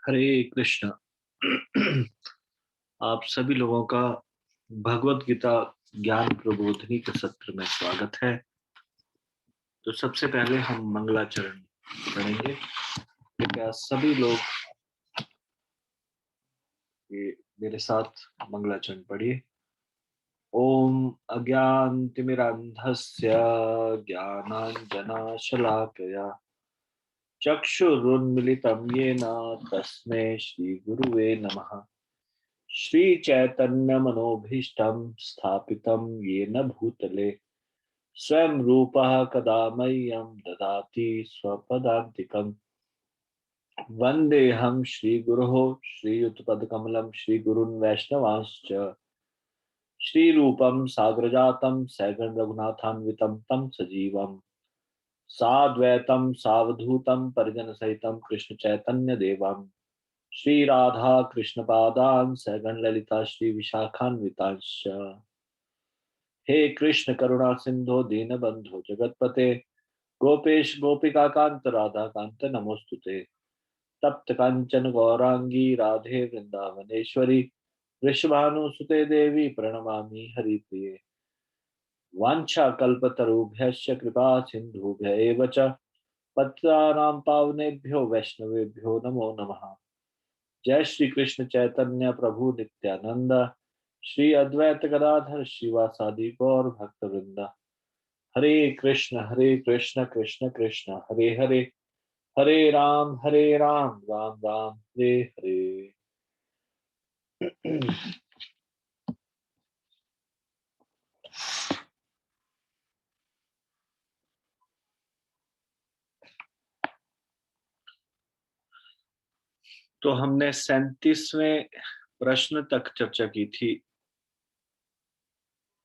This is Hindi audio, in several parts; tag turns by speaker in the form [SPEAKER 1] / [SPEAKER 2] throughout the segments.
[SPEAKER 1] हरे कृष्ण। आप सभी लोगों का भगवत गीता ज्ञान प्रबोधिनी के सत्र में स्वागत है। तो सबसे पहले हम मंगलाचरण पढ़ेंगे। कृपया सभी लोग ये मेरे साथ मंगलाचरण पढ़िए। ओम अज्ञानतिमिरान्धस्य ज्ञानाञ्जनशलाकया चक्षुरुन्मिलितं येन तस्मै श्रीगुरुवे नमः। श्रीचैतन्यमनोभीष्टं स्थापितं येन भूतले स्वयं रूपः कदा मह्यं ददाति स्वपदान्तिकम्। वन्देऽहं श्रीगुरोः श्रीयुतपदकमलं श्रीगुरून् वैष्णवांश्च श्रीरूपं साग्रजातं सगं रघुनाथान्वितं तं सजीवं साद्वैतं सावधूतं परिजनसहितं कृष्णचैतन्यदेवम् श्री राधा कृष्ण पादान सगण ललिता श्री विशाखान्वितांश। हे कृष्ण करुणा सिंधो दीन बंधो जगतपते गोपेश गोपिका कांत राधा कांत नमोस्तुते। तप्त कांचन गौरांगी राधे वृंदावनेश्वरी वृषभानुसुते देवी प्रणमामि हरिप्रिये। वाञ्छा कल्पतरुभ्यश्च कृपा सिन्धुभ्य एव च पतितानां पावनेभ्यो वैष्णवेभ्यो नमो नमः। जय श्री कृष्ण चैतन्य प्रभु नित्यानंद श्री अद्वैत गदाधर शिवासादि गौर भक्त वृंद। हरे कृष्ण कृष्ण कृष्ण हरे हरे हरे राम राम राम हरे हरे। तो हमने 37वें प्रश्न तक चर्चा की थी।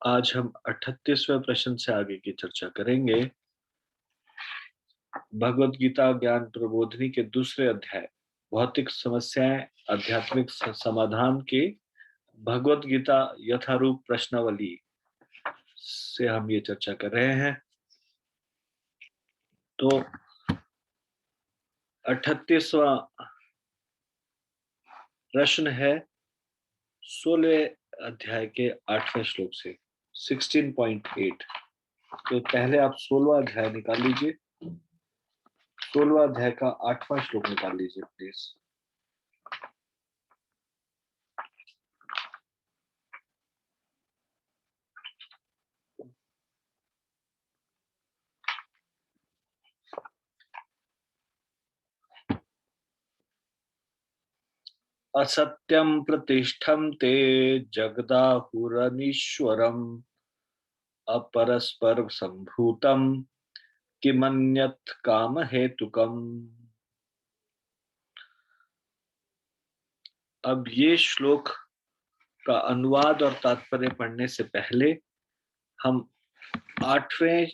[SPEAKER 1] आज हम 38वें प्रश्न से आगे की चर्चा करेंगे। भगवत गीता ज्ञान प्रबोधिनी के दूसरे अध्याय भौतिक समस्याएं आध्यात्मिक समाधान की भगवत गीता यथारूप प्रश्नावली से हम ये चर्चा कर रहे हैं। तो 38वां प्रश्न है 16 अध्याय के 8वें श्लोक से 16.8। तो पहले आप 16वां अध्याय निकाल लीजिए। 16वां अध्याय का 8वां श्लोक निकाल लीजिए प्लीज। असत्यं प्रतिष्ठं ते जगदाहुरनीश्वरम् अपरस्पर संभूतम् किमन्यत् काम हेतुकम्। अब ये श्लोक का अनुवाद और तात्पर्य पढ़ने से पहले हम 8वें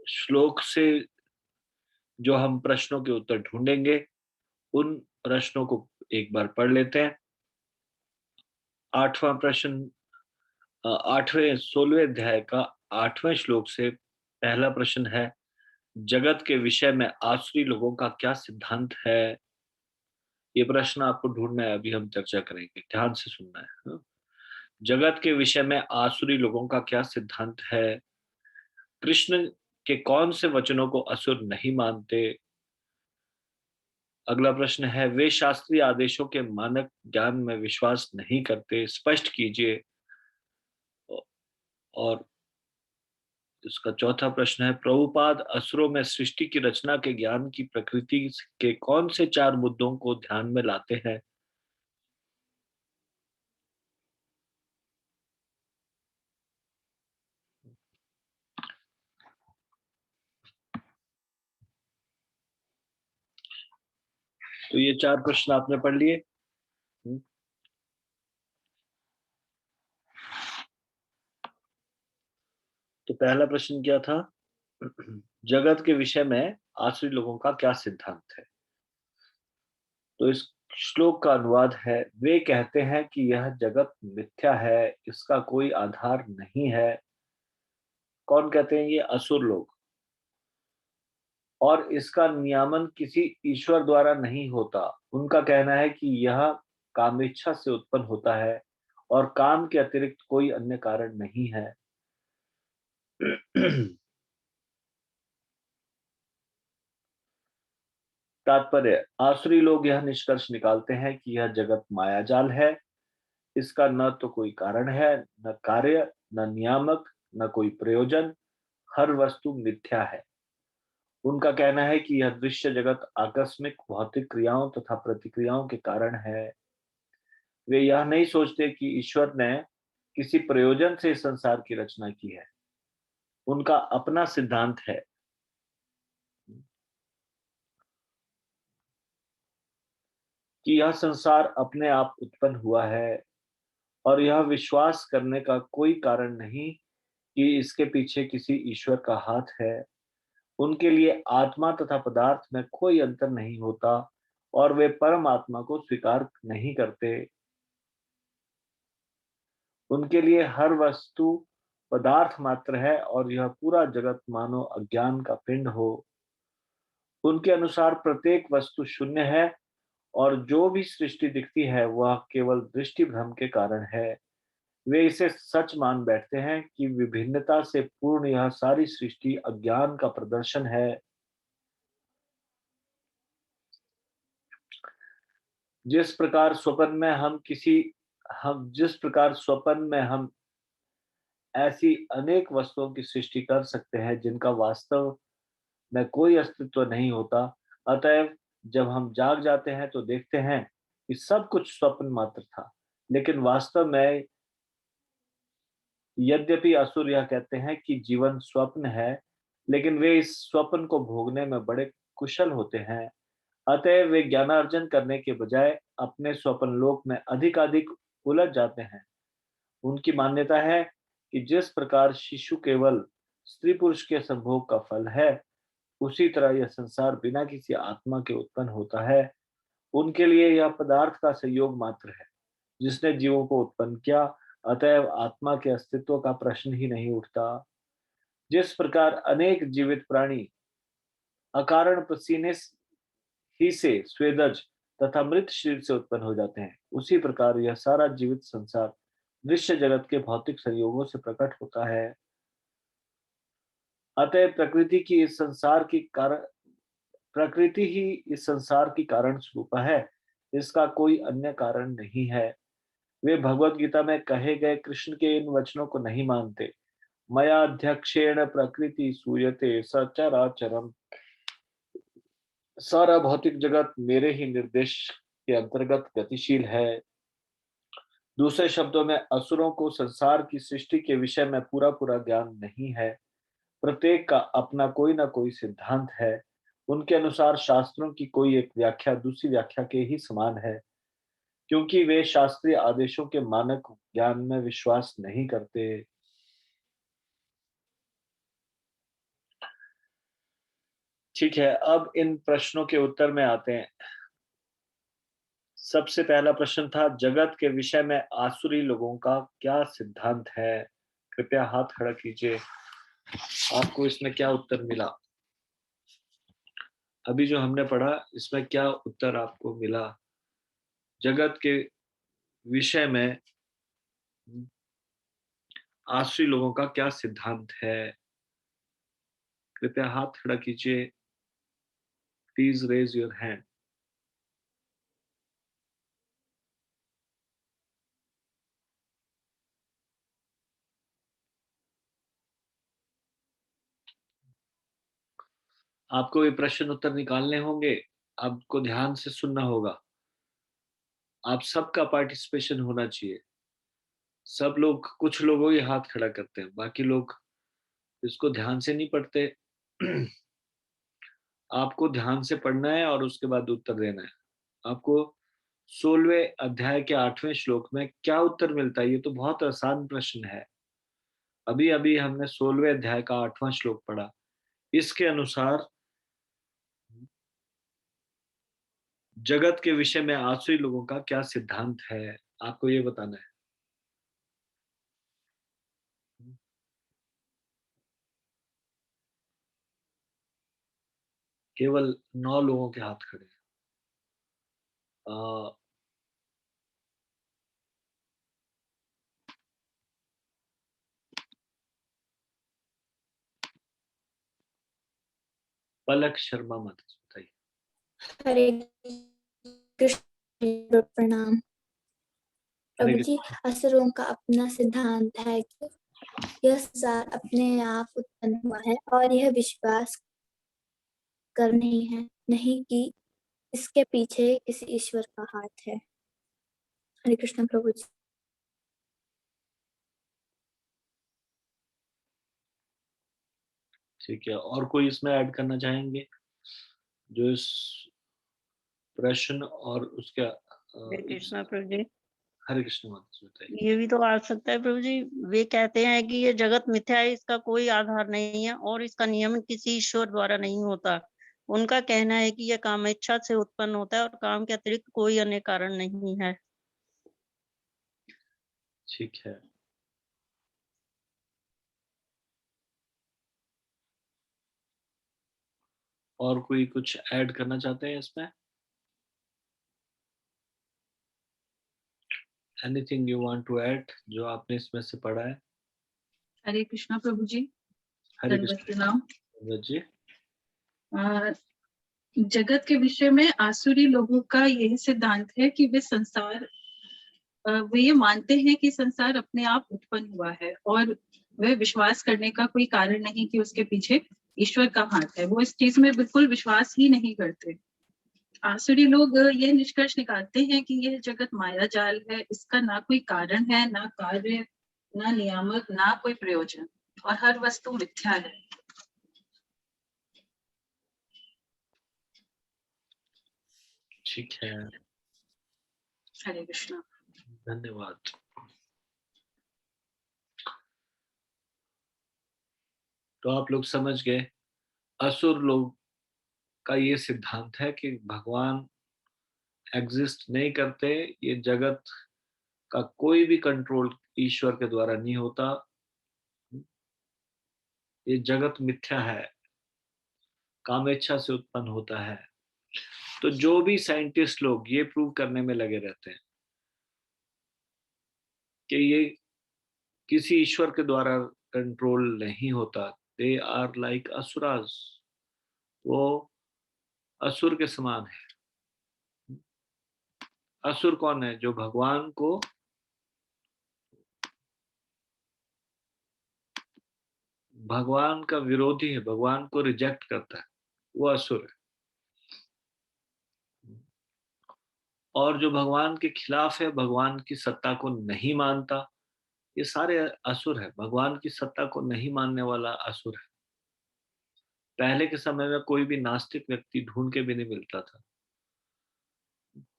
[SPEAKER 1] श्लोक से जो हम प्रश्नों के उत्तर ढूंढेंगे उन प्रश्नों को एक बार पढ़ लेते हैं। 8वां प्रश्न 8वें 16वें अध्याय का 8वें श्लोक से पहला प्रश्न है, जगत के विषय में आसुरी लोगों का क्या सिद्धांत है। ये प्रश्न आपको ढूंढना है, अभी हम चर्चा करेंगे, ध्यान से सुनना है। जगत के विषय में आसुरी लोगों का क्या सिद्धांत है। कृष्ण के कौन से वचनों को असुर नहीं मानते। अगला प्रश्न है, वे शास्त्रीय आदेशों के मानक ज्ञान में विश्वास नहीं करते, स्पष्ट कीजिए। और इसका चौथा प्रश्न है, प्रभुपाद असुरों में सृष्टि की रचना के ज्ञान की प्रकृति के कौन से 4 मुद्दों को ध्यान में लाते हैं। तो ये 4 प्रश्न आपने पढ़ लिए। तो पहला प्रश्न क्या था, जगत के विषय में आसुरी लोगों का क्या सिद्धांत है। तो इस श्लोक का अनुवाद है, वे कहते हैं कि यह जगत मिथ्या है, इसका कोई आधार नहीं है। कौन कहते हैं ये, असुर लोग। और इसका नियामन किसी ईश्वर द्वारा नहीं होता। उनका कहना है कि यह कामेच्छा से उत्पन्न होता है और काम के अतिरिक्त कोई अन्य कारण नहीं है। तात्पर्य, आसुरी लोग यह निष्कर्ष निकालते हैं कि यह जगत मायाजाल है। इसका न तो कोई कारण है, न कार्य, न नियामक, न कोई प्रयोजन। हर वस्तु मिथ्या है। उनका कहना है कि यह दृश्य जगत आकस्मिक भौतिक क्रियाओं तथा प्रतिक्रियाओं के कारण है। वे यह नहीं सोचते कि ईश्वर ने किसी प्रयोजन से इस संसार की रचना की है। उनका अपना सिद्धांत है कि यह संसार अपने आप उत्पन्न हुआ है और यह विश्वास करने का कोई कारण नहीं कि इसके पीछे किसी ईश्वर का हाथ है। उनके लिए आत्मा तथा पदार्थ में कोई अंतर नहीं होता और वे परमात्मा को स्वीकार नहीं करते। उनके लिए हर वस्तु पदार्थ मात्र है और यह पूरा जगत मानो अज्ञान का पिंड हो। उनके अनुसार प्रत्येक वस्तु शून्य है और जो भी सृष्टि दिखती है वह केवल दृष्टि भ्रम के कारण है। वे इसे सच मान बैठते हैं कि विभिन्नता से पूर्ण यह सारी सृष्टि अज्ञान का प्रदर्शन है। जिस प्रकार स्वप्न में हम जिस प्रकार स्वप्न में हम ऐसी अनेक वस्तुओं की सृष्टि कर सकते हैं जिनका वास्तव में कोई अस्तित्व नहीं होता। अतएव जब हम जाग जाते हैं तो देखते हैं कि सब कुछ स्वप्न मात्र था। लेकिन वास्तव में, यद्यपि असुर यह कहते हैं कि जीवन स्वप्न है, लेकिन वे इस स्वप्न को भोगने में बड़े कुशल होते हैं। अतएव वे ज्ञानार्जन करने के बजाय अपने स्वप्न लोक में अधिक उलझ जाते हैं। उनकी मान्यता है कि जिस प्रकार शिशु केवल स्त्री पुरुष के संभोग का फल है, उसी तरह यह संसार बिना किसी आत्मा के उत्पन्न होता है। उनके लिए यह पदार्थ का संयोग मात्र है जिसने जीवों को उत्पन्न किया। अतएव आत्मा के अस्तित्व का प्रश्न ही नहीं उठता। जिस प्रकार अनेक जीवित प्राणी अकारण पसीने ही से स्वेदज तथा मृत शरीर से उत्पन्न हो जाते हैं, उसी प्रकार यह सारा जीवित संसार दृश्य जगत के भौतिक संयोगों से प्रकट होता है। अतः प्रकृति ही इस संसार की कारण स्वरूपा है। इसका कोई अन्य कारण नहीं है। वे भगवत गीता में कहे गए कृष्ण के इन वचनों को नहीं मानते। मयाध्यक्षेण प्रकृति सूयते सचराचरम। सारा भौतिक जगत मेरे ही निर्देश के अंतर्गत गतिशील है। दूसरे शब्दों में, असुरों को संसार की सृष्टि के विषय में पूरा पूरा ज्ञान नहीं है। प्रत्येक का अपना कोई ना कोई सिद्धांत है। उनके अनुसार शास्त्रों की कोई एक व्याख्या दूसरी व्याख्या के ही समान है, क्योंकि वे शास्त्रीय आदेशों के मानक ज्ञान में विश्वास नहीं करते। ठीक है, अब इन प्रश्नों के उत्तर में आते हैं। सबसे पहला प्रश्न था, जगत के विषय में आसुरी लोगों का क्या सिद्धांत है? कृपया हाथ खड़ा कीजिए। आपको इसमें क्या उत्तर मिला? अभी जो हमने पढ़ा, इसमें क्या उत्तर आपको मिला? जगत के विषय में आसुरी लोगों का क्या सिद्धांत है? कृपया हाथ खड़ा कीजिए। Please raise your hand. आपको ये प्रश्न उत्तर निकालने होंगे। आपको ध्यान से सुनना होगा। आप सबका पार्टिसिपेशन होना चाहिए। सब लोग, कुछ लोग ही हाथ खड़ा करते हैं, बाकी लोग इसको ध्यान से नहीं पढ़ते। आपको ध्यान से पढ़ना है और उसके बाद उत्तर देना है। आपको 16वें अध्याय के 8वें श्लोक में क्या उत्तर मिलता है? ये तो बहुत आसान प्रश्न है। अभी अभी हमने 16वें अध्याय का 8वां श्लोक पढ़ा। इसके अनुसार जगत के विषय में आसुरी लोगों का क्या सिद्धांत है? आपको ये बताना है। केवल 9 लोगों के हाथ खड़े हैं। अ, पलक शर्मा मत बताइए।
[SPEAKER 2] हरे कृष्ण, प्रणाम।
[SPEAKER 1] हरे
[SPEAKER 2] प्रभु जी,
[SPEAKER 1] कृष्ण।
[SPEAKER 2] असुरों का अपना सिद्धांत है कि यह संसार अपने आप उत्पन्न हुआ है और यह विश्वास करनी है, नहीं कि इसके पीछे किसी ईश्वर का हाथ है। हरे कृष्ण प्रभु जी।
[SPEAKER 1] ठीक है, और कोई इसमें ऐड करना चाहेंगे जो इस प्रश्न और उसके
[SPEAKER 3] हरे
[SPEAKER 1] इस
[SPEAKER 3] कृष्णा प्रभु जी।
[SPEAKER 1] हरे कृष्ण मत बताइए।
[SPEAKER 3] ये भी तो आ सकता है प्रभु जी, वे कहते हैं कि ये जगत मिथ्या है, इसका कोई आधार नहीं है और इसका नियमन किसी ईश्वर द्वारा नहीं होता। उनका कहना है कि यह काम इच्छा से उत्पन्न होता है और काम के अतिरिक्त कोई अन्य कारण नहीं है।
[SPEAKER 1] ठीक है, और कोई कुछ ऐड करना चाहते हैं इसमें? Anything you want to add जो आपने इसमें से पढ़ा है?
[SPEAKER 4] हरे कृष्णा प्रभु जी।
[SPEAKER 1] हरे
[SPEAKER 4] दंडवत
[SPEAKER 1] कृष्ण
[SPEAKER 4] प्रणाम।
[SPEAKER 1] जी।
[SPEAKER 4] अ, जगत के विषय में आसुरी लोगों का यही सिद्धांत है कि वे ये मानते हैं कि संसार अपने आप उत्पन्न हुआ है और वे विश्वास करने का कोई कारण नहीं कि उसके पीछे ईश्वर का हाथ है। वो इस चीज में बिल्कुल विश्वास ही नहीं करते। आसुरी लोग ये निष्कर्ष निकालते हैं कि यह जगत माया जाल है, इसका ना कोई कारण है, ना कार्य, ना नियामक, ना कोई प्रयोजन, और हर वस्तु मिथ्या है।
[SPEAKER 1] ठीक है,
[SPEAKER 4] हरे कृष्णा।
[SPEAKER 1] धन्यवाद। तो आप लोग समझ गए, असुर लोग का ये सिद्धांत है कि भगवान एग्जिस्ट नहीं करते, ये जगत का कोई भी कंट्रोल ईश्वर के द्वारा नहीं होता, ये जगत मिथ्या है, कामेच्छा से उत्पन्न होता है। तो जो भी साइंटिस्ट लोग ये प्रूव करने में लगे रहते हैं कि ये किसी ईश्वर के द्वारा कंट्रोल नहीं होता, दे आर लाइक असुराज, वो असुर के समान है। असुर कौन है? जो भगवान का विरोधी है, भगवान को रिजेक्ट करता है, वो असुर है। और जो भगवान के खिलाफ है, भगवान की सत्ता को नहीं मानता, ये सारे असुर है। भगवान की सत्ता को नहीं मानने वाला असुर है। पहले के समय में कोई भी नास्तिक व्यक्ति ढूंढ के भी नहीं मिलता था,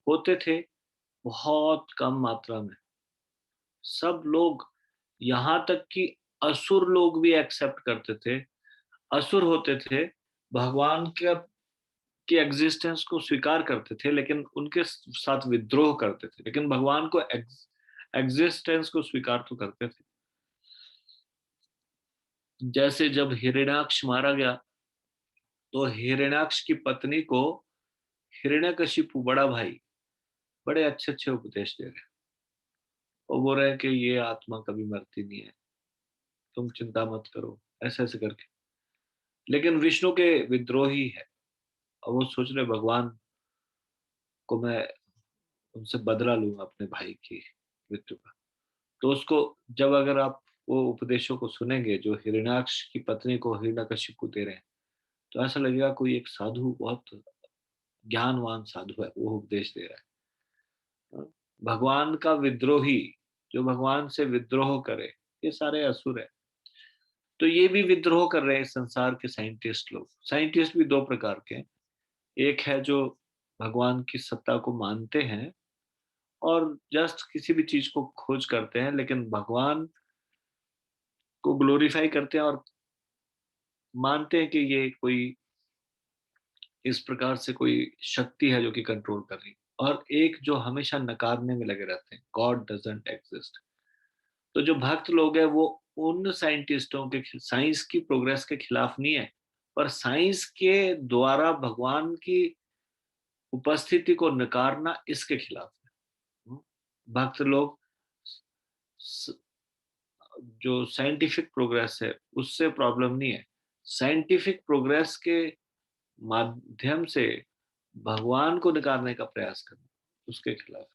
[SPEAKER 1] होते थे बहुत कम मात्रा में। सब लोग, यहाँ तक कि असुर लोग भी एक्सेप्ट करते थे, असुर होते थे, भगवान के की एग्जिस्टेंस को स्वीकार करते थे, लेकिन उनके साथ विद्रोह करते थे, लेकिन भगवान को एग्जिस्टेंस को स्वीकार तो करते थे। जैसे जब हिरण्याक्ष मारा गया, तो हिरण्याक्ष की पत्नी को हिरण्यकशिपु बड़ा भाई बड़े अच्छे अच्छे उपदेश दे रहे हैं, और बोल रहे हैं कि ये आत्मा कभी मरती नहीं है, तुम चिंता मत करो, ऐसे ऐसे करके। लेकिन विष्णु के विद्रोही है, और वो सोच रहे भगवान को मैं उनसे बदला लूंगा अपने भाई की मृत्यु का। तो उसको, जब अगर आप वो उपदेशों को सुनेंगे जो हिरण्याक्ष की पत्नी को हिरण्यकशिपु दे रहे हैं, तो ऐसा लगेगा कोई एक साधु, बहुत ज्ञानवान साधु है, वो उपदेश दे रहा है। भगवान का विद्रोही, जो भगवान से विद्रोह करे, ये सारे असुर है। तो ये भी विद्रोह कर रहे हैं संसार के साइंटिस्ट लोग। साइंटिस्ट भी दो प्रकार के हैं, एक है जो भगवान की सत्ता को मानते हैं और जस्ट किसी भी चीज को खोज करते हैं, लेकिन भगवान को ग्लोरीफाई करते हैं और मानते हैं कि ये कोई इस प्रकार से कोई शक्ति है जो कि कंट्रोल कर रही है। और एक जो हमेशा नकारने में लगे रहते हैं, गॉड डजंट एग्जिस्ट। तो जो भक्त लोग हैं वो उन साइंटिस्टों के, साइंस की प्रोग्रेस के खिलाफ नहीं है, पर साइंस के द्वारा भगवान की उपस्थिति को नकारना इसके खिलाफ है। भक्त लोग जो साइंटिफिक प्रोग्रेस है उससे प्रॉब्लम नहीं है, साइंटिफिक प्रोग्रेस के माध्यम से भगवान को नकारने का प्रयास करना उसके खिलाफ।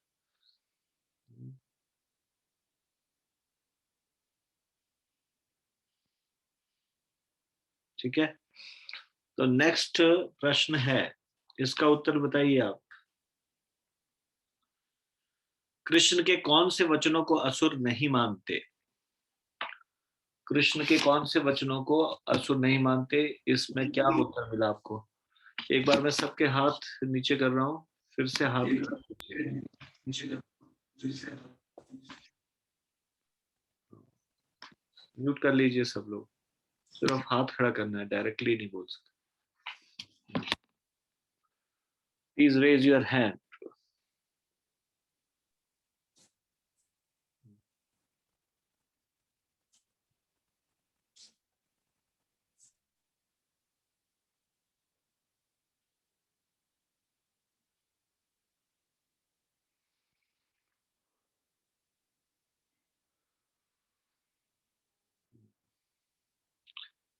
[SPEAKER 1] ठीक है, तो नेक्स्ट प्रश्न है, इसका उत्तर बताइए आप। कृष्ण के कौन से वचनों को असुर नहीं मानते? कृष्ण के कौन से वचनों को असुर नहीं मानते, इसमें क्या उत्तर मिला आपको? एक बार मैं सबके हाथ नीचे कर रहा हूँ, फिर से हाथ म्यूट कर लीजिए सब लोग, सिर्फ हाथ खड़ा करना है, डायरेक्टली नहीं बोल सकते। Please raise your hand.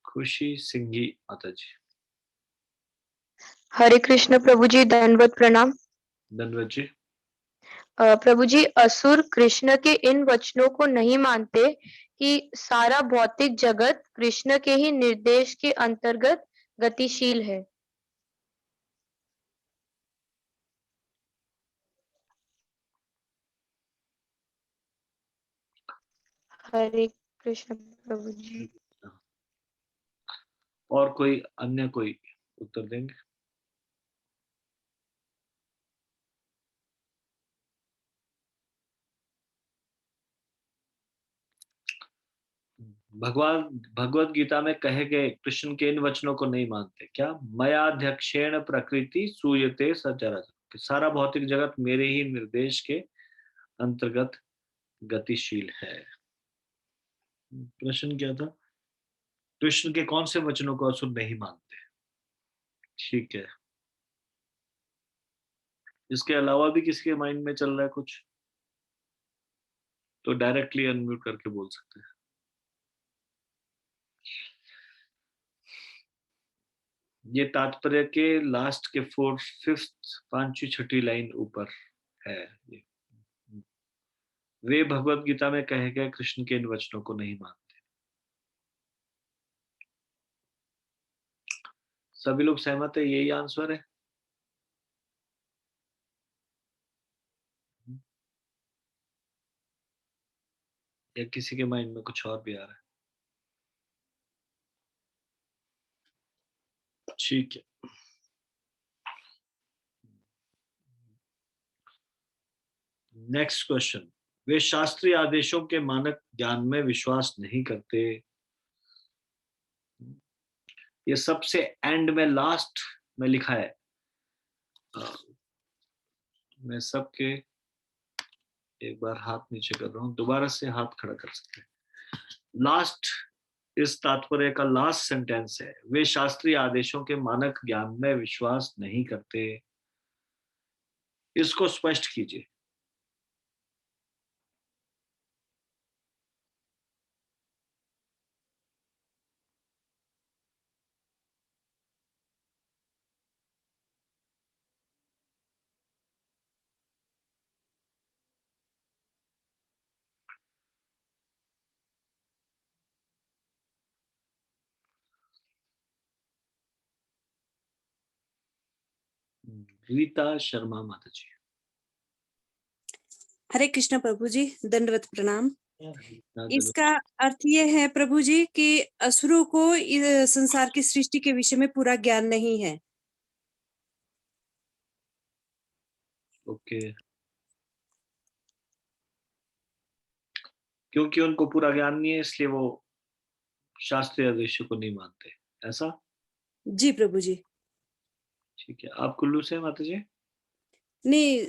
[SPEAKER 1] खुशी सिंघी माता जी।
[SPEAKER 5] हरे कृष्ण प्रभु जी, दंडवत प्रणाम।
[SPEAKER 1] धन्यवाद जी।
[SPEAKER 5] प्रभु जी, असुर कृष्ण के इन वचनों को नहीं मानते कि सारा भौतिक जगत कृष्ण के ही निर्देश के अंतर्गत गतिशील है। हरे कृष्ण प्रभु जी।
[SPEAKER 1] और कोई अन्य कोई उत्तर देंगे? भगवान भगवत गीता में कहे गए कृष्ण के इन वचनों को नहीं मानते। क्या? मयाध्यक्षेण प्रकृति सूयते सचराचर, सारा भौतिक जगत मेरे ही निर्देश के अंतर्गत गतिशील है। प्रश्न क्या था? कृष्ण के कौन से वचनों को असुर नहीं मानते? ठीक है, इसके अलावा भी किसी के माइंड में चल रहा है कुछ, तो डायरेक्टली अनम्यूट करके बोल सकते हैं। ये तात्पर्य के लास्ट के फिफ्थ, पांचवी छठी लाइन ऊपर है। वे भगवत गीता में कहे गए कृष्ण के इन वचनों को नहीं मानते। सभी लोग सहमत है? यही आंसर है? या किसी के माइंड में कुछ और भी आ रहा है? ठीक है, नेक्स्ट क्वेश्चन। वे शास्त्रीय आदेशों के मानक ज्ञान में विश्वास नहीं करते। ये सबसे एंड में लास्ट में लिखा है। मैं सबके एक बार हाथ नीचे कर रहा हूं, दोबारा से हाथ खड़ा कर सकते हैं। लास्ट, इस तात्पर्य का लास्ट सेंटेंस है, वे शास्त्रीय आदेशों के मानक ज्ञान में विश्वास नहीं करते। इसको स्पष्ट कीजिए। रीता शर्मा माता जी।
[SPEAKER 6] हरे कृष्ण प्रभु जी, दंडवत प्रणाम। इसका अर्थ ये है प्रभु जी कि असुरों को इस संसार की सृष्टि के विषय में पूरा ज्ञान नहीं है।
[SPEAKER 1] ओके, क्योंकि उनको पूरा ज्ञान नहीं है इसलिए वो शास्त्रीय आदेशों को नहीं मानते, ऐसा?
[SPEAKER 6] जी प्रभु जी।
[SPEAKER 1] ठीक है, आप कुल्लू से माता जी?
[SPEAKER 6] नहीं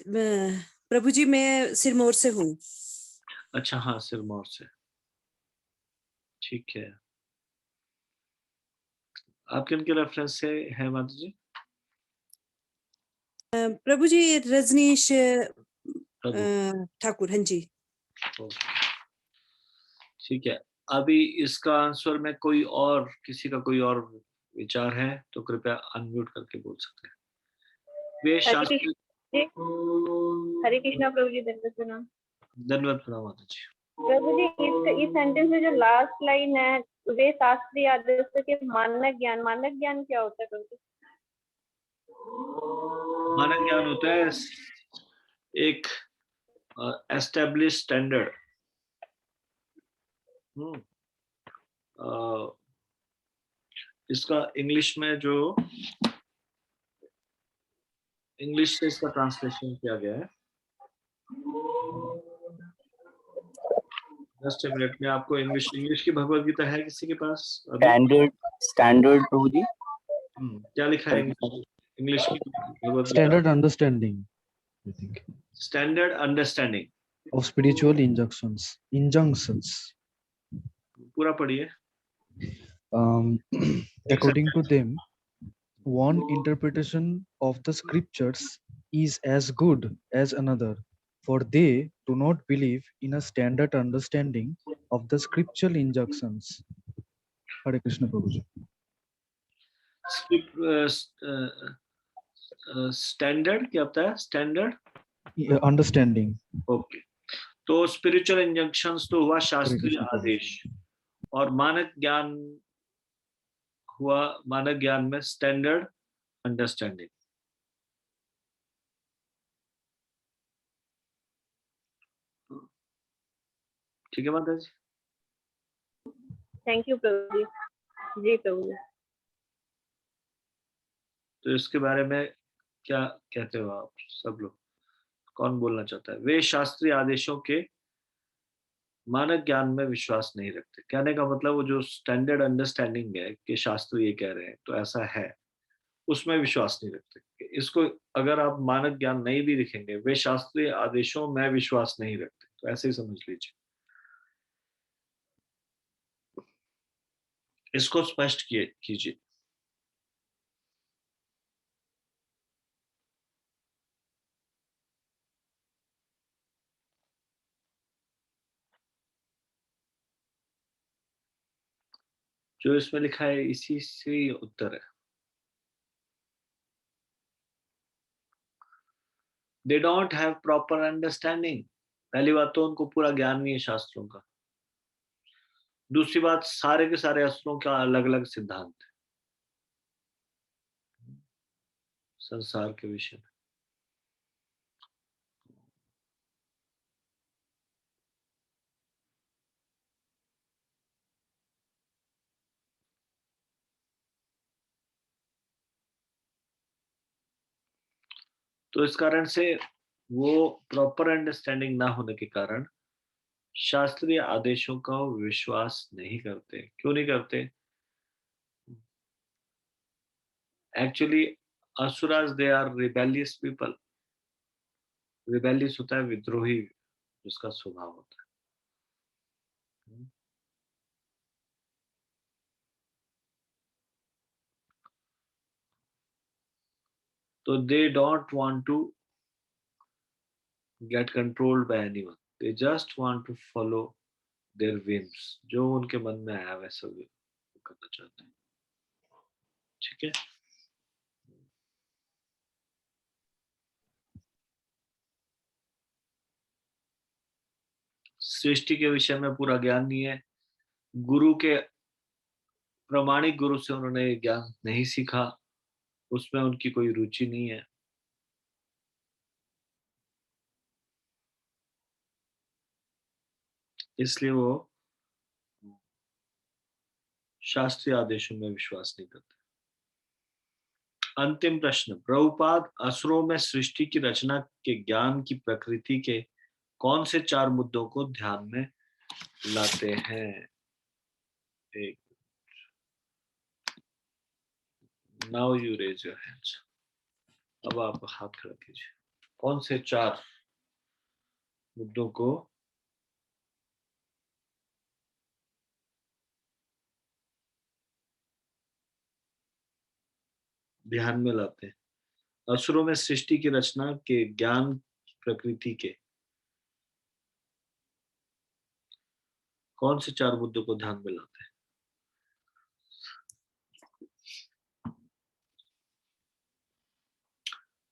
[SPEAKER 6] प्रभु जी, मैं सिरमौर से हूँ।
[SPEAKER 1] अच्छा, हाँ, सिरमौर से। ठीक है, आप किन के रेफरेंस से है माता जी?
[SPEAKER 6] प्रभु जी रजनीश
[SPEAKER 1] प्रभु।
[SPEAKER 6] ठाकुर, हाँ जी।
[SPEAKER 1] ठीक है, अभी इसका आंसर में कोई और, किसी का कोई और विचार है तो कृपया अनम्यूट करके बोल सकते हैं। वे शास्त्री।
[SPEAKER 7] हरे कृष्णा प्रभु जी, दंडवत प्रणाम।
[SPEAKER 1] धन्यवाद प्रणाम माता जी।
[SPEAKER 7] प्रभु जी, इस सेंटेंस में जो लास्ट लाइन है, वे शास्त्रीय आदर्श के मानक ज्ञान क्या होता है प्रभु जी?
[SPEAKER 1] मानक ज्ञान होता है एक एस्टेब्लिश स्टैंडर्ड। इसका इंग्लिश में जो इंग्लिश से इसका ट्रांसलेशन किया गया है, जस्ट मिनट में आपको इंग्लिश की भगवत गीता है किसी के पास?
[SPEAKER 8] स्टैंडर्ड प्रभु जी
[SPEAKER 1] क्या लिखा है इंग्लिश की Bhagavad Gita?
[SPEAKER 9] Standard understanding, I think,
[SPEAKER 1] standard understanding
[SPEAKER 9] of spiritual injunctions.
[SPEAKER 1] पूरा पढ़िए।
[SPEAKER 9] According to them, one interpretation of the scriptures is as good as another, for they do not believe in a standard understanding of the scriptural injunctions. Hare Krishna Prabhuji.
[SPEAKER 1] Standard क्या होता है? Standard
[SPEAKER 9] Understanding.
[SPEAKER 1] ओके, तो स्पिरिचुअल इंजंक्शंस तो हुआ शास्त्रीय
[SPEAKER 9] Krishna,
[SPEAKER 1] आदेश, और मानक ज्ञान हुआ, मानक ज्ञान में स्टैंडर्ड अंडरस्टैंडिंग। ठीक है माता जी?
[SPEAKER 7] थैंक यू प्रभु जी। जी प्रभु जी।
[SPEAKER 1] तो इसके बारे में क्या कहते हो आप सब लोग? कौन बोलना चाहता है? वे शास्त्रीय आदेशों के मानक ज्ञान में विश्वास नहीं रखते। कहने का मतलब वो जो स्टैंडर्ड अंडरस्टैंडिंग है कि शास्त्र ये कह रहे हैं तो ऐसा है, उसमें विश्वास नहीं रखते। इसको अगर आप मानक ज्ञान नहीं भी लिखेंगे, वे शास्त्रीय आदेशों में विश्वास नहीं रखते, तो ऐसे ही समझ लीजिए। इसको स्पष्ट कीजिए। जो इसमें लिखा है इसी से उत्तर है। They don't have proper understanding. पहली बात तो उनको पूरा ज्ञान नहीं है शास्त्रों का। दूसरी बात, सारे के सारे अस्त्रों का अलग अलग सिद्धांत है संसार के विषय में। तो इस कारण से वो प्रॉपर अंडरस्टैंडिंग ना होने के कारण शास्त्रीय आदेशों का विश्वास नहीं करते। क्यों नहीं करते? एक्चुअली असुराज they are rebellious people. Rebellious होता है विद्रोही, जिसका स्वभाव होता है। तो they don't want to get controlled by anyone, they just want to follow their whims, जो उनके मन में आया वैसा वो करना चाहते हैं। ठीक है? सृष्टि के विषय में पूरा ज्ञान नहीं है। गुरु के प्रामाणिक गुरु से उन्होंने ज्ञान नहीं सीखा, उसमें उनकी कोई रुचि नहीं है। इसलिए वो शास्त्रीय आदेशों में विश्वास नहीं करते। अंतिम प्रश्न, प्रभुपाद असुरों में सृष्टि की रचना के ज्ञान की प्रकृति के कौन से 4 मुद्दों को ध्यान में लाते हैं? एक, now you raise your hands. अब आप हाथ खड़ा कीजिए। कौन से 4 मुद्दों को ध्यान में लाते हैं? असुरों में सृष्टि की रचना के ज्ञान प्रकृति के कौन से 4 मुद्दों को ध्यान में लाते हैं?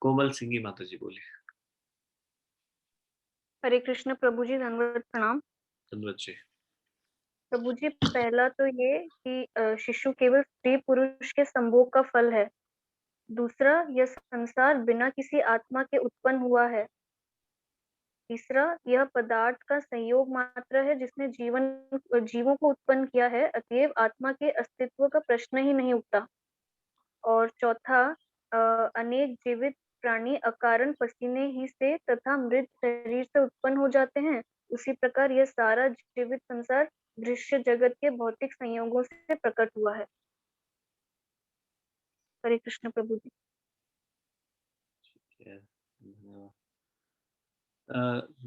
[SPEAKER 1] कोमल सिंगी माता जी बोलिए।
[SPEAKER 10] हरे कृष्ण प्रभु जी, दंडवत प्रणाम।
[SPEAKER 1] धन्यवाद जी।
[SPEAKER 10] प्रभु जी, पहला तो ये कि शिशु केवल स्त्री पुरुष के संभोग का फल है। दूसरा, यह संसार बिना किसी आत्मा के उत्पन्न हुआ है। तीसरा, यह पदार्थ का संयोग मात्र है जिसने जीवों को उत्पन्न किया है, अतएव आत्मा के अस्तित्व का प्रश्न ही नहीं उठता। और चौथा, अनेक जीवित प्राणी अकारण पसीने ही से तथा मृत शरीर से उत्पन्न हो जाते हैं। उसी प्रकार यह सारा जीवित संसार दृश्य जगत के भौतिक संयोगों से प्रकट हुआ है। हरे कृष्ण प्रभु जी।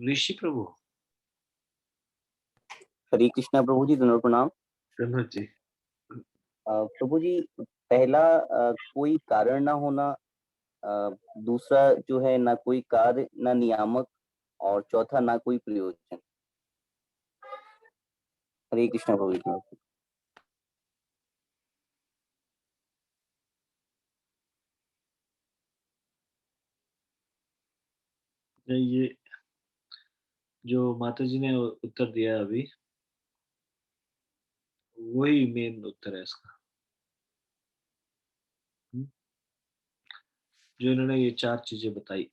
[SPEAKER 1] ऋषि प्रभु।
[SPEAKER 8] हरे कृष्णा प्रभु जी, दंडवत प्रणाम।
[SPEAKER 1] धन्यवाद जी।
[SPEAKER 8] प्रभु जी, पहला कोई कारण ना होना, दूसरा जो है ना कोई कार्य ना नियामक, और चौथा ना कोई प्रयोजन। हरे कृष्णा प्रभु जी।
[SPEAKER 1] ये जो माता जी ने उत्तर दिया अभी, वही मेन उत्तर है इसका। जो इन्होंने ये 4 चीजें बताई,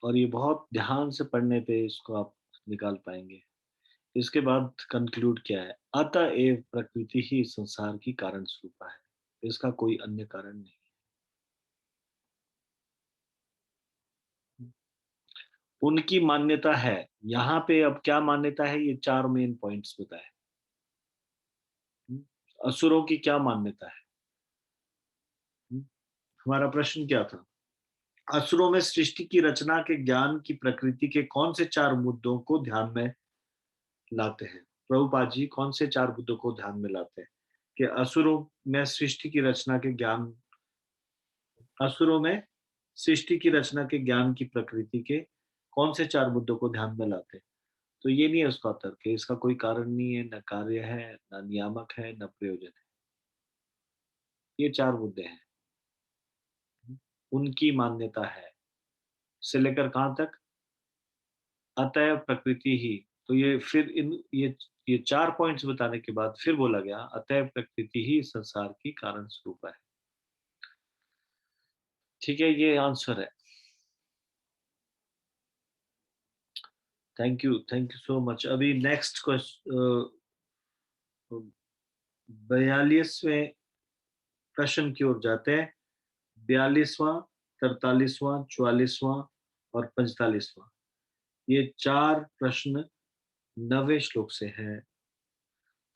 [SPEAKER 1] और ये बहुत ध्यान से पढ़ने पे इसको आप निकाल पाएंगे। इसके बाद कंक्लूड क्या है? अतएव प्रकृति ही संसार की कारण स्वरूपा है, इसका कोई अन्य कारण नहीं। उनकी मान्यता है, यहाँ पे अब क्या मान्यता है, ये 4 मेन पॉइंट्स बताए। असुरों की क्या मान्यता है? हमारा प्रश्न क्या था? असुरों में सृष्टि की रचना के ज्ञान की प्रकृति के कौन से 4 मुद्दों को ध्यान में लाते हैं? प्रभुपाद जी कौन से 4 मुद्दों को ध्यान में लाते हैं कि असुरों में सृष्टि की रचना के ज्ञान, असुरों में सृष्टि की रचना के ज्ञान की प्रकृति के कौन से 4 मुद्दों को ध्यान में लाते हैं? तो ये नहीं है उसका उत्तर कि इसका कोई कारण नहीं है, न कार्य है, न नियामक है, न प्रयोजन है। ये 4 मुद्दे हैं। उनकी मान्यता है से लेकर कहां तक? अतएव प्रकृति ही। तो ये फिर ये 4 पॉइंट्स बताने के बाद फिर बोला गया अतएव प्रकृति ही संसार की कारण स्वरूप है। ठीक है, ये आंसर है। Thank you so much. अभी नेक्स्ट क्वेश्चन 42वें प्रश्न की ओर जाते हैं। 42वां, 43वां, 44वां और 45वां, ये 4 प्रश्न 9वें श्लोक से हैं।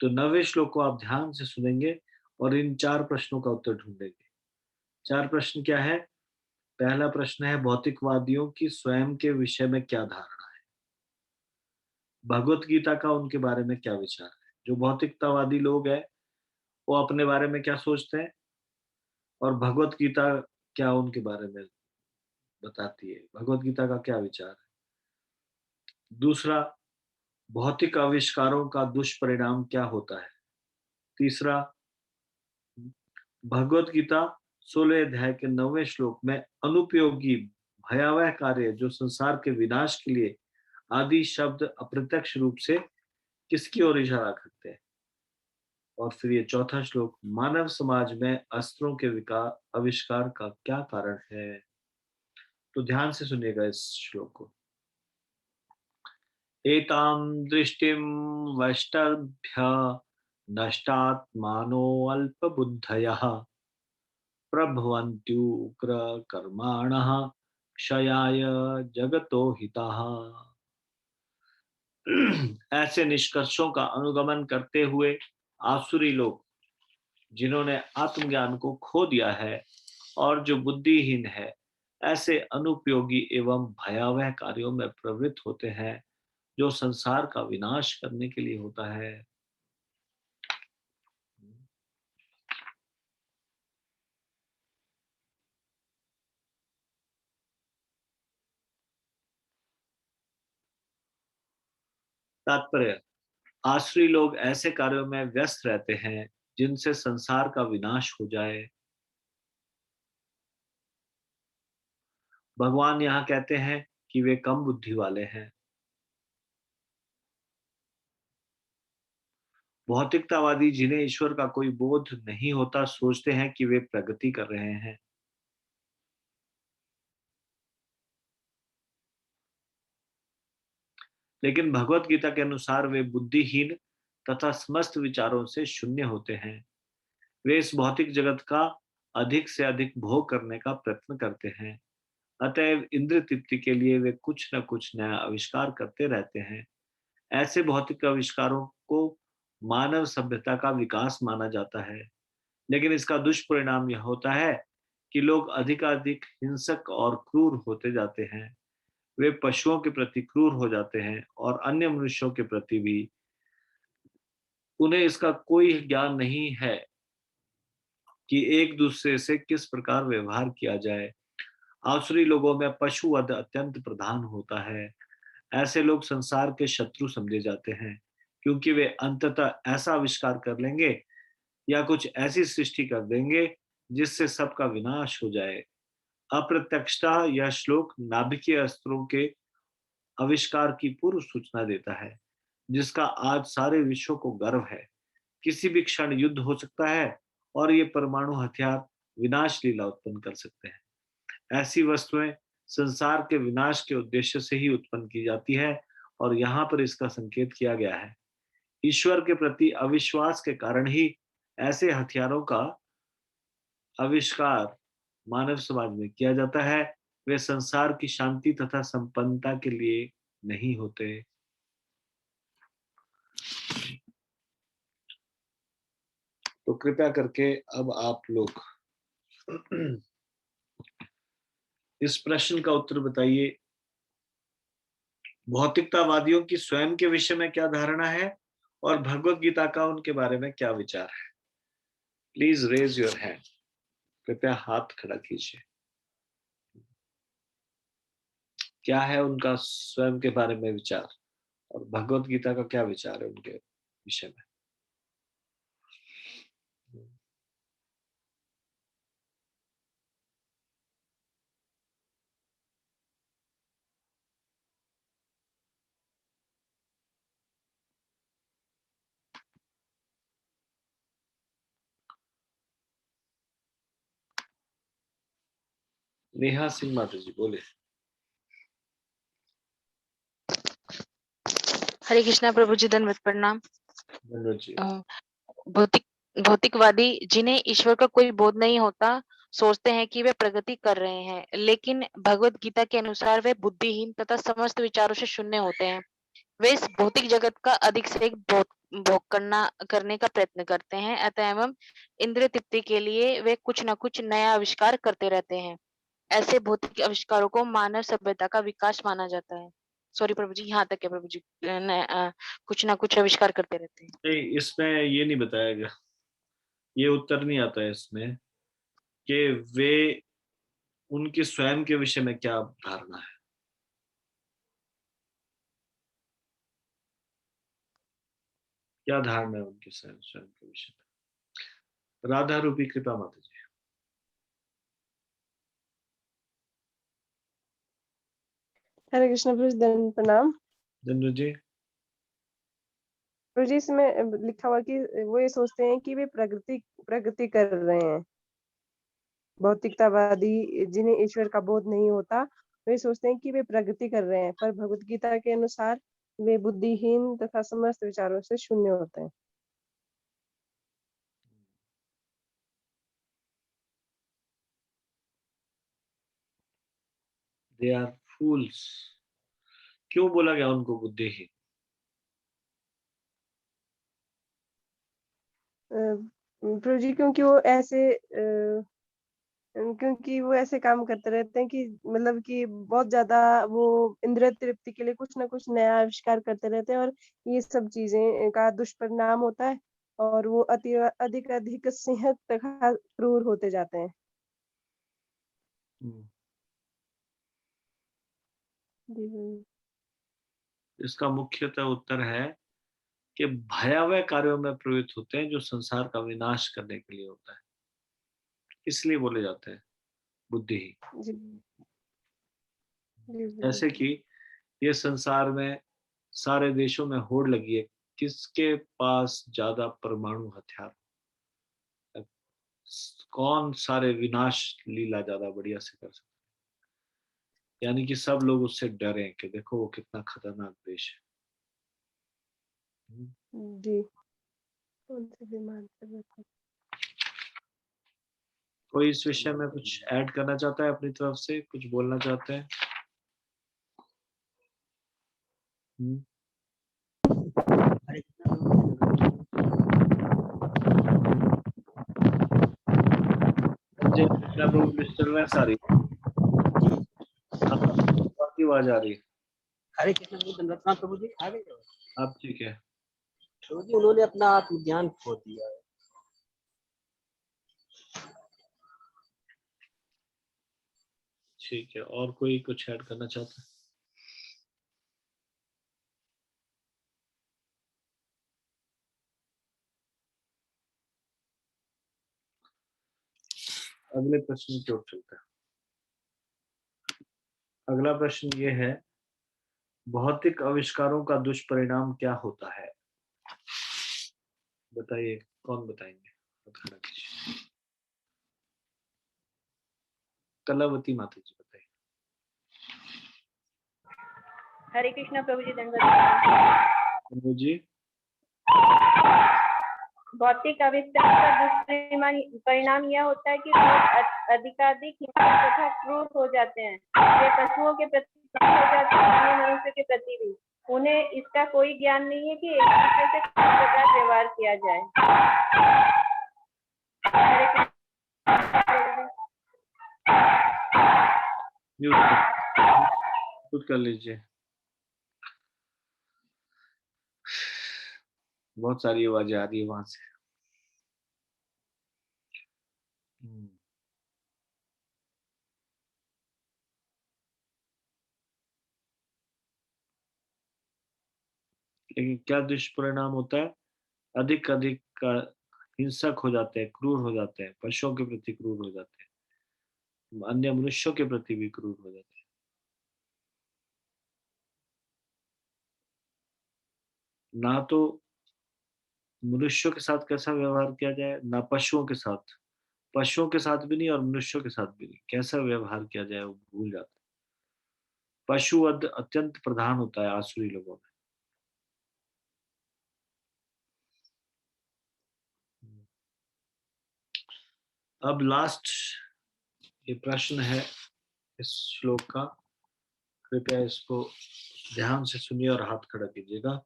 [SPEAKER 1] तो 9वें श्लोक को आप ध्यान से सुनेंगे और इन 4 प्रश्नों का उत्तर ढूंढेंगे। 4 प्रश्न क्या है? पहला प्रश्न है, भौतिकवादियों की स्वयं के विषय में क्या धारणा है? भगवत गीता का उनके बारे में क्या विचार है? जो भौतिकतावादी लोग हैं वो अपने बारे में क्या सोचते हैं, और भगवत गीता क्या उनके बारे में बताती है? भगवत गीता का क्या विचार है? दूसरा, भौतिक आविष्कारों का दुष्परिणाम क्या होता है? तीसरा, भगवत गीता 16 अध्याय के 9वें श्लोक में अनुपयोगी भयावह कार्य जो संसार के विनाश के लिए आदि शब्द अप्रत्यक्ष रूप से किसकी ओर इशारा करते हैं? और फिर ये चौथा श्लोक, मानव समाज में अस्त्रों के आविष्कार का क्या कारण है? तो ध्यान से सुनिएगा इस श्लोक को। एतां दृष्टिं वष्टभ्य नष्टात्मानो अल्पबुद्धयः प्रभवन्त्युग्र कर्माणः क्षयाय जगतो हिताः। ऐसे निष्कर्षों का अनुगमन करते हुए आसुरी लोग, जिन्होंने आत्मज्ञान को खो दिया है और जो बुद्धिहीन है, ऐसे अनुपयोगी एवं भयावह कार्यों में प्रवृत्त होते हैं जो संसार का विनाश करने के लिए होता है। तात्पर्य, आसुरी लोग ऐसे कार्यों में व्यस्त रहते हैं जिनसे संसार का विनाश हो जाए। भगवान यहाँ कहते हैं कि वे कम बुद्धि वाले हैं। भौतिकतावादी जिन्हें ईश्वर का कोई बोध नहीं होता सोचते हैं कि वे प्रगति कर रहे हैं। लेकिन भगवत गीता के अनुसार वे बुद्धिहीन तथा समस्त विचारों से शून्य होते हैं। वे इस भौतिक जगत का अधिक से अधिक भोग करने का प्रयत्न करते हैं। अतएव इंद्र तृप्ति के लिए वे कुछ न कुछ नया आविष्कार करते रहते हैं। ऐसे भौतिक आविष्कारों को मानव सभ्यता का विकास माना जाता है, लेकिन इसका दुष्परिणाम यह होता है कि लोग अधिकाधिक हिंसक और क्रूर होते जाते हैं। वे पशुओं के प्रति क्रूर हो जाते हैं और अन्य मनुष्यों के प्रति भी। उन्हें इसका कोई ज्ञान नहीं है कि एक दूसरे से किस प्रकार व्यवहार किया जाए। आसुरी लोगों में पशुवध अत्यंत प्रधान होता है। ऐसे लोग संसार के शत्रु समझे जाते हैं, क्योंकि वे अंततः ऐसा आविष्कार कर लेंगे या कुछ ऐसी सृष्टि कर देंगे जिससे सबका विनाश हो जाए। अप्रत्यक्षतः यह श्लोक नाभिकीय अस्त्रों के आविष्कार की पूर्व सूचना देता है, जिसका आज सारे विश्व को गर्व है। किसी भी क्षण युद्ध हो सकता है और ये परमाणु हथियार विनाश लीला उत्पन्न कर सकते हैं। ऐसी वस्तुएं संसार के विनाश के उद्देश्य से ही उत्पन्न की जाती है और यहाँ पर इसका संकेत किया गया है। ईश्वर के प्रति अविश्वास के कारण ही ऐसे हथियारों का आविष्कार मानव समाज में किया जाता है। वे संसार की शांति तथा संपन्नता के लिए नहीं होते। तो कृपया करके अब आप लोग इस प्रश्न का उत्तर बताइए। भौतिकतावादियों की स्वयं के विषय में क्या धारणा है और भगवत गीता का उनके बारे में क्या विचार है? Please raise your hand. कृपया हाथ खड़ा कीजिए। क्या है उनका स्वयं के बारे में विचार और भगवत गीता का क्या विचार है उनके विषय में? नेहा सिंह माता जी बोले।
[SPEAKER 5] हरे कृष्णा प्रभु जी, दंडवत प्रणाम।
[SPEAKER 1] धन्यवाद जी।
[SPEAKER 5] भौतिकवादी जिन्हें ईश्वर का कोई बोध नहीं होता सोचते हैं कि वे प्रगति कर रहे हैं, लेकिन भगवत गीता के अनुसार वे बुद्धिहीन तथा समस्त विचारों से शून्य होते हैं। वे इस भौतिक जगत का अधिक से अधिक भोग करने का प्रयत्न करते हैं। अतः इंद्रिय तृप्ति के लिए वे कुछ न कुछ नया आविष्कार करते रहते हैं। ऐसे भौतिक आविष्कारों को मानव सभ्यता का विकास माना जाता है। सॉरी प्रभु जी, यहाँ तक है प्रभु जी। कुछ ना कुछ आविष्कार करते रहते हैं।
[SPEAKER 1] नहीं, इसमें ये नहीं बताया गया, ये उत्तर नहीं आता है इसमें कि वे उनके स्वयं के विषय में क्या धारणा है। क्या धारणा है उनके स्वयं के विषय में? राधा रूपी कृपा माता जी।
[SPEAKER 11] हरे कृष्ण प्रभु जी, दंड प्रणाम।
[SPEAKER 1] धन्यवाद जी।
[SPEAKER 11] प्रभु जी, इसमें लिखा हुआ कि वो ये सोचते हैं कि वे प्रगति कर रहे हैं। भौतिकतावादी जिन्हें ईश्वर का बोध नहीं होता वे सोचते हैं कि वे प्रगति कर रहे हैं, पर भगवत गीता के अनुसार वे बुद्धिहीन तथा समस्त विचारों से शून्य होते हैं।
[SPEAKER 1] They are fools. क्यों बोला गया उनको बुद्धिहीन?
[SPEAKER 11] प्रभु जी, क्योंकि वो ऐसे काम करते रहते हैं कि मतलब कि बहुत ज्यादा वो इंद्रिय तृप्ति के लिए कुछ ना कुछ नया आविष्कार करते रहते हैं, और ये सब चीजें का दुष्परिणाम होता है और वो अधिक अधिक सिंह तथा क्रूर होते जाते हैं।
[SPEAKER 1] इसका मुख्यतः उत्तर है कि भयावह कार्यों में प्रवृत्त होते हैं जो संसार का विनाश करने के लिए होता है, इसलिए बोले जाते हैं बुद्धिहीन।
[SPEAKER 11] जी जी
[SPEAKER 1] जैसे
[SPEAKER 11] जी
[SPEAKER 1] कि ये संसार में सारे देशों में होड़ लगी है, किसके पास ज्यादा परमाणु हथियार, कौन सारे विनाश लीला ज्यादा बढ़िया से कर सकता है, यानी कि सब लोग उससे डरे कि देखो वो कितना खतरनाक देश है।
[SPEAKER 11] जी। कौन से बीमार कर रखा?
[SPEAKER 1] कोई इस विषय में कुछ ऐड करना चाहता है अपनी तरफ से, कुछ बोलना चाहते हैं? सारी आपकी आवाज आ रही है।
[SPEAKER 12] हरे कृष्ण दंडवत प्रभु जी, आ गए
[SPEAKER 1] आप ठीक है
[SPEAKER 12] प्रभु जी? उन्होंने अपना आत्मज्ञान खो दिया है।
[SPEAKER 1] ठीक है, और कोई कुछ ऐड करना चाहता है? अगले प्रश्न की ओर चलते हैं। अगला प्रश्न ये है, भौतिक आविष्कारों का दुष्परिणाम क्या होता है? बताइए, कौन बताएंगे? कलावती माता जी बताइए।
[SPEAKER 7] हरे कृष्णा प्रभु जी, दंडवत
[SPEAKER 1] प्रभु जी।
[SPEAKER 7] भौतिक आविष्कार का दुष्परिणाम यह होता है कि लोग अधिकाधिक हिंसक तथा क्रूर हो जाते हैं। वे पशुओं के प्रति हो जाते हैं, अन्य मनुष्य के प्रति भी। उन्हें इसका कोई ज्ञान नहीं है कि एक दूसरे से किस प्रकार व्यवहार किया जाए।
[SPEAKER 1] खुद कर लीजिए, बहुत सारी आवाजें आ रही है वहां से। लेकिन क्या दुष्परिणाम होता है? अधिक अधिक हिंसक हो जाते हैं, क्रूर हो जाते हैं, पशुओं के प्रति क्रूर हो जाते हैं, अन्य मनुष्यों के प्रति भी क्रूर हो जाते हैं। ना तो मनुष्यों के साथ कैसा व्यवहार किया जाए, ना पशुओं के साथ, पशुओं के साथ भी नहीं और मनुष्यों के साथ भी नहीं, कैसा व्यवहार किया जाए वो भूल जाते हैं। पशुवध अत्यंत प्रधान होता है आसुरी लोगों में। अब लास्ट ये प्रश्न है इस श्लोक का, कृपया इसको ध्यान से सुनिए और हाथ खड़ा कीजिएगा।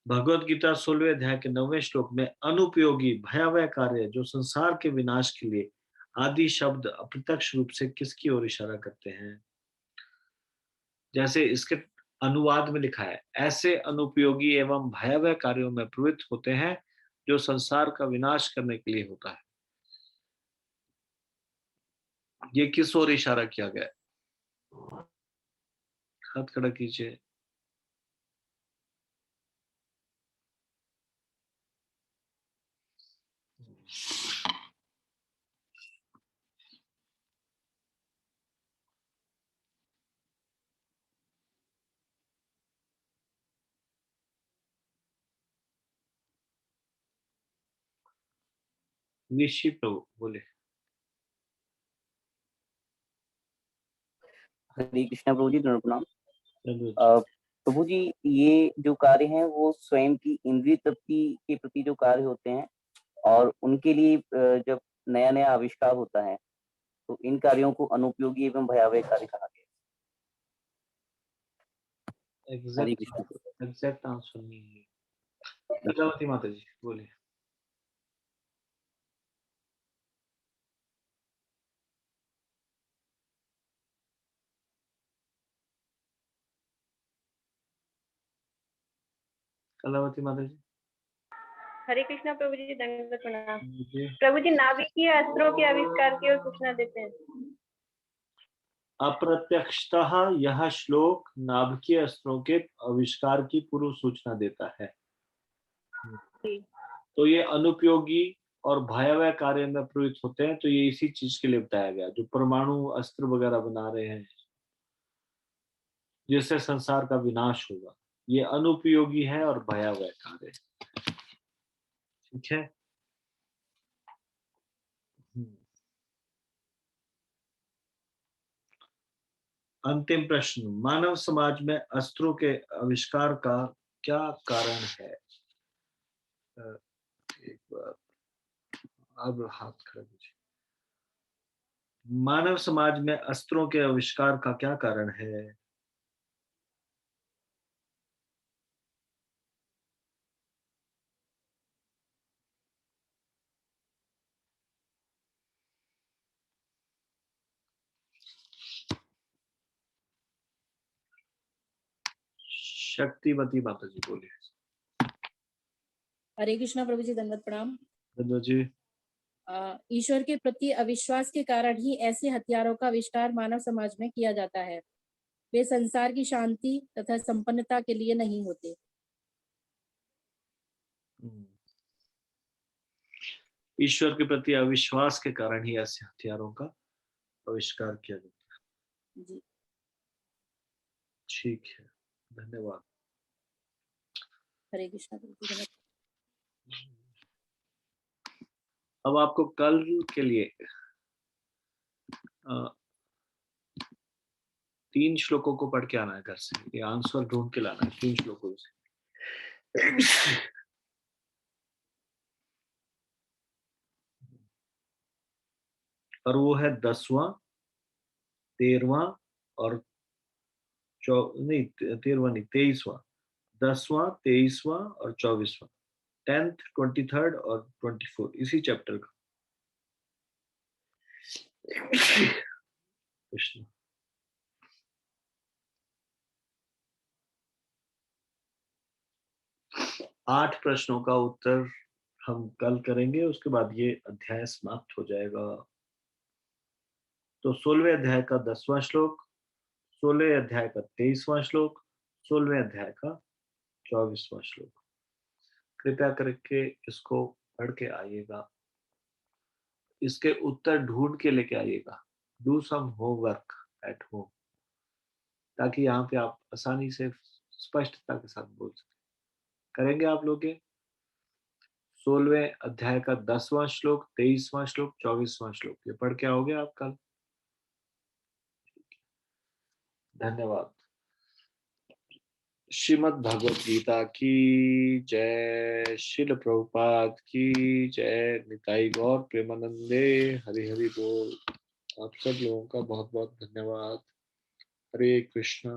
[SPEAKER 1] भगवत गीता 16वें अध्याय के 9वें श्लोक में अनुपयोगी भयावह कार्य जो संसार के विनाश के लिए आदि शब्द अप्रत्यक्ष रूप से किसकी ओर इशारा करते हैं? जैसे इसके अनुवाद में लिखा है, ऐसे अनुपयोगी एवं भयावह कार्यों में प्रवृत्त होते हैं जो संसार का विनाश करने के लिए होता है। ये किस ओर इशारा किया गया है? हाथ खड़ा कीजिए। ऋषि प्रभु बोले।
[SPEAKER 8] हरे कृष्णा प्रभु जी, प्रणाम। प्रभु जी, ये जो कार्य हैं वो स्वयं की इंद्रिय तृप्ति के प्रति जो कार्य होते हैं और उनके लिए जब नया नया आविष्कार होता है तो इन कार्यों को अनुपयोगी एवं भयावह कार्य कहा गया।
[SPEAKER 1] एग्जैक्ट आंसर नहीं है। कलावती माता जी बोले। कलावती माता जी।
[SPEAKER 7] हरे कृष्णा प्रभु जी, दंडवत प्रणाम। प्रभु जी, नाभिकीय अस्त्रों के आविष्कार की ओर सूचना देते हैं।
[SPEAKER 1] अप्रत्यक्षतः यह श्लोक नाभिकीय अस्त्रों के आविष्कार की पूर्व सूचना देता है। तो ये अनुपयोगी और भयावह कार्य में प्रयुक्त होते हैं, तो ये इसी चीज के लिए बताया गया, जो परमाणु अस्त्र वगैरह बना रहे हैं जिससे संसार का विनाश होगा, ये अनुपयोगी है और भयावह कार्य। ठीक है। अंतिम प्रश्न, मानव समाज में अस्त्रों के आविष्कार का क्या कारण है? एक बार अब हाथ खड़ा कीजिए। मानव समाज में अस्त्रों के आविष्कार का क्या कारण है? शक्तिवती माता जी बोलिए।
[SPEAKER 13] हरे कृष्णा प्रभु जी, दंडवत प्रणाम।
[SPEAKER 1] धन्यवाद जी।
[SPEAKER 13] ईश्वर के प्रति अविश्वास के कारण ही ऐसे हथियारों का आविष्कार मानव समाज में किया जाता है। वे संसार की शांति तथा संपन्नता के लिए नहीं होते।
[SPEAKER 1] ईश्वर के प्रति अविश्वास के कारण ही ऐसे हथियारों का आविष्कार किया जाता है
[SPEAKER 13] जी।
[SPEAKER 1] ठीक है, धन्यवाद।
[SPEAKER 13] हरे कृष्णा प्रभु जी।
[SPEAKER 1] अब आपको कल के लिए 3 श्लोकों को पढ़ के आना है घर से, ये आंसर ढूंढ के लाना है 3 श्लोकों से। और वो है 10वां, 13वां और 23वां, 10वां, 23वां और 24वां, 10th, 23rd और 24 इसी चैप्टर का। कृष्ण। आठ प्रश्नों का उत्तर हम कल करेंगे, उसके बाद ये अध्याय समाप्त हो जाएगा। तो 16वें अध्याय का 10वां श्लोक, 16वें अध्याय का 23वां श्लोक, 16वें अध्याय का 24वां श्लोक। कृपया करके इसको पढ़ के आइएगा, इसके उत्तर ढूंढ के लेके आइएगा। Do some homework at home, ताकि यहाँ पे आप आसानी से स्पष्टता के साथ बोल सकें। करेंगे आप लोग ये? 16वें अध्याय का 10वां श्लोक, 23वां श्लोक, 24वां श्लोक, ये पढ़ के आओगे आप कल? धन्यवाद। श्रीमद् भगवत गीता की जय, श्रील प्रभुपाद की जय, निताई गौर प्रेमानंदे, हरि हरि बोल। आप सब लोगों का बहुत बहुत धन्यवाद। हरे कृष्णा।